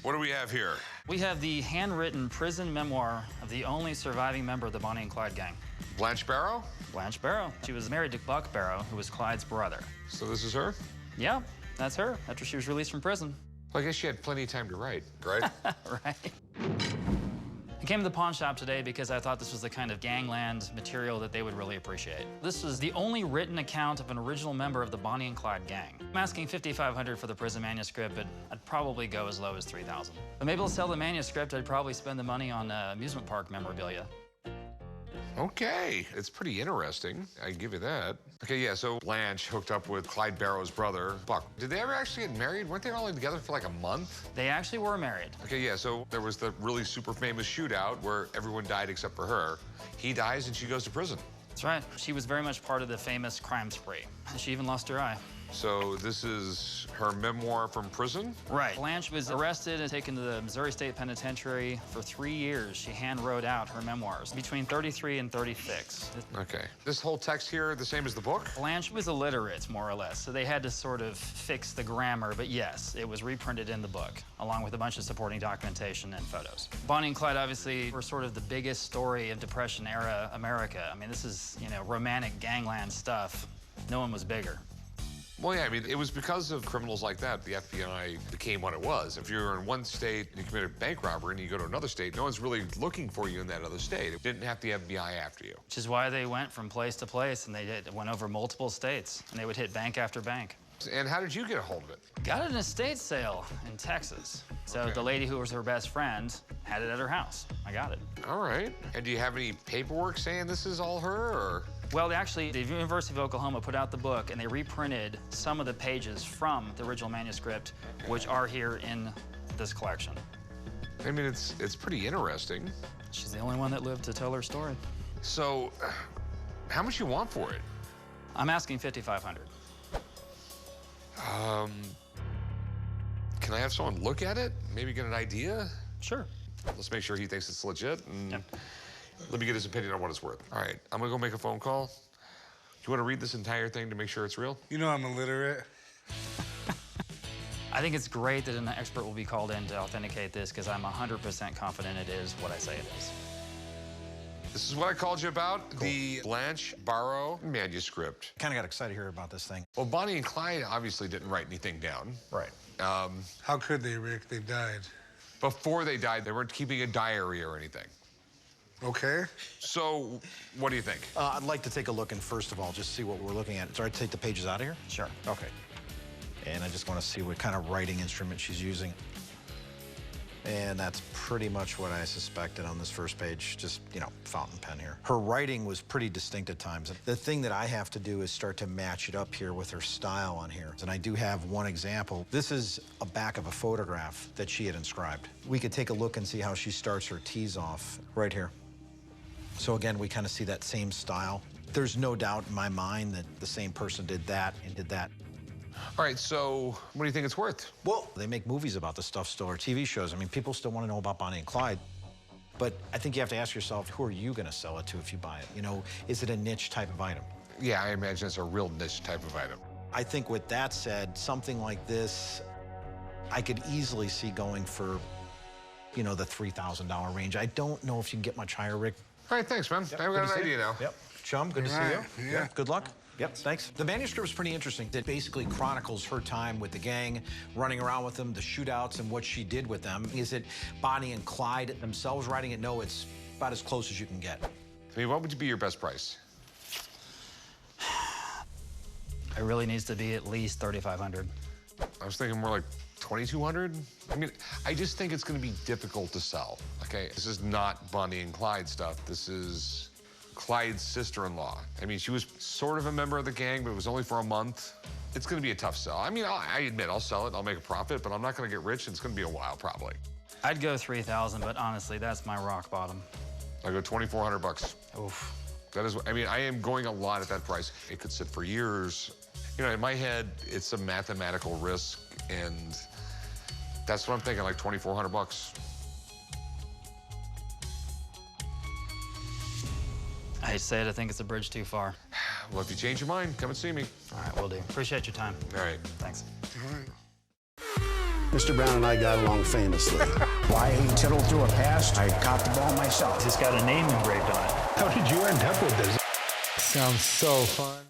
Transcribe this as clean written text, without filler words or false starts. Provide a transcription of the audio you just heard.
What do we have here? We have the handwritten prison memoir of the only surviving member of the Bonnie and Clyde gang. Blanche Barrow? Blanche Barrow. She was married to Buck Barrow, who was Clyde's brother. So this is her? Yeah, that's her, after she was released from prison. Well, I guess she had plenty of time to write, right? Right. I came to the pawn shop today because I thought this was the kind of gangland material that they would really appreciate. This was the only written account of an original member of the Bonnie and Clyde gang. I'm asking $5,500 for the prison manuscript, but I'd probably go as low as $3,000. But maybe I'll sell the manuscript. I'd probably spend the money on amusement park memorabilia. Okay, it's pretty interesting. I give you that. Okay, yeah, so Blanche hooked up with Clyde Barrow's brother, Buck. Did they ever actually get married? Weren't they only together for like a month? They actually were married. Okay, yeah, so there was the really super famous shootout where everyone died except for her. He dies and she goes to prison. That's right. She was very much part of the famous crime spree. She even lost her eye. So this is her memoir from prison? Right. Blanche was arrested and taken to the Missouri State Penitentiary. For 3 years, she hand-wrote out her memoirs, between 33 and 36. Okay. This whole text here, the same as the book? Blanche was illiterate, more or less, so they had to sort of fix the grammar, but yes, it was reprinted in the book, along with a bunch of supporting documentation and photos. Bonnie and Clyde, obviously, were sort of the biggest story of Depression-era America. I mean, this is, you know, romantic gangland stuff. No one was bigger. Well, yeah, I mean, it was because of criminals like that the FBI became what it was. If you're in one state and you commit a bank robbery and you go to another state, no one's really looking for you in that other state. It didn't have the FBI after you. Which is why they went from place to place, and they went over multiple states, and they would hit bank after bank. And how did you get a hold of it? Got it at an estate sale in Texas. So Okay. the lady who was her best friend had it at her house. I got it. All right. And do you have any paperwork saying this is all her, or? Well, actually, the University of Oklahoma put out the book, and they reprinted some of the pages from the original manuscript, which are here in this collection. I mean, it's pretty interesting. She's the only one that lived to tell her story. So, how much you want for it? I'm asking $5,500. Can I have someone look at it? Maybe get an idea? Sure. Let's make sure he thinks it's legit, and Yep. let me get his opinion on what it's worth. All right, I'm gonna go make a phone call. Do you want to read this entire thing to make sure it's real? You know I'm illiterate. I think it's great that an expert will be called in to authenticate this, because I'm 100% confident it is what I say it is. This is what I called you about, the Blanche Barrow manuscript. Kind of got excited here about this thing. Well, Bonnie and Clyde obviously didn't write anything down. Right. How could they, Rick? They died. Before they died, they weren't keeping a diary or anything. Okay. So, what do you think? I'd like to take a look and first of all, just see what we're looking at. Sorry to take the pages out of here? Sure. Okay. And I just want to see what kind of writing instrument she's using. And that's pretty much what I suspected on this first page, just, you know, fountain pen here. Her writing was pretty distinct at times. The thing that I have to do is start to match it up here with her style on here. And I do have one example. This is a back of a photograph that she had inscribed. We could take a look and see how she starts her T's off right here. So again, we kind of see that same style. There's no doubt in my mind that the same person did that and did that. All right, so what do you think it's worth? Well, they make movies about this stuff still, or TV shows. I mean, people still want to know about Bonnie and Clyde. But I think you have to ask yourself, who are you going to sell it to if you buy it? You know, is it a niche type of item? Yeah, I imagine it's a real niche type of item. I think with that said, something like this, I could easily see going for, you know, the $3,000 range. I don't know if you can get much higher, Rick. All right, thanks, man. I've got an idea now. Yep. Chum, good to see Right, you. yeah. Good luck. Yep, thanks. The manuscript is pretty interesting. It basically chronicles her time with the gang, running around with them, the shootouts, and what she did with them. Is it Bonnie and Clyde themselves writing it? No, it's about as close as you can get. I mean, what would be your best price? It really needs to be at least $3,500. I was thinking more like 2,200. I mean, I just think it's going to be difficult to sell. Okay, this is not Bonnie and Clyde stuff. This is Clyde's sister-in-law. I mean, she was sort of a member of the gang, but it was only for a month. It's going to be a tough sell. I mean, I admit I'll sell it, I'll make a profit, but I'm not going to get rich. It's going to be a while, probably. I'd go $3,000, but honestly, that's my rock bottom. I go 2,400 bucks. Oof. That is, I mean, I am going a lot at that price. It could sit for years. You know, in my head, it's a mathematical risk, and that's what I'm thinking, like 2,400 bucks. I hate to say it, I think it's a bridge too far. Well, if you change your mind, come and see me. All right, will do. Appreciate your time. All right. Thanks. All right. Mr. Brown and I got along famously. Why he tittled through a pass, I caught the ball myself. It's got a name engraved on it. How did you end up with this? Sounds so fun.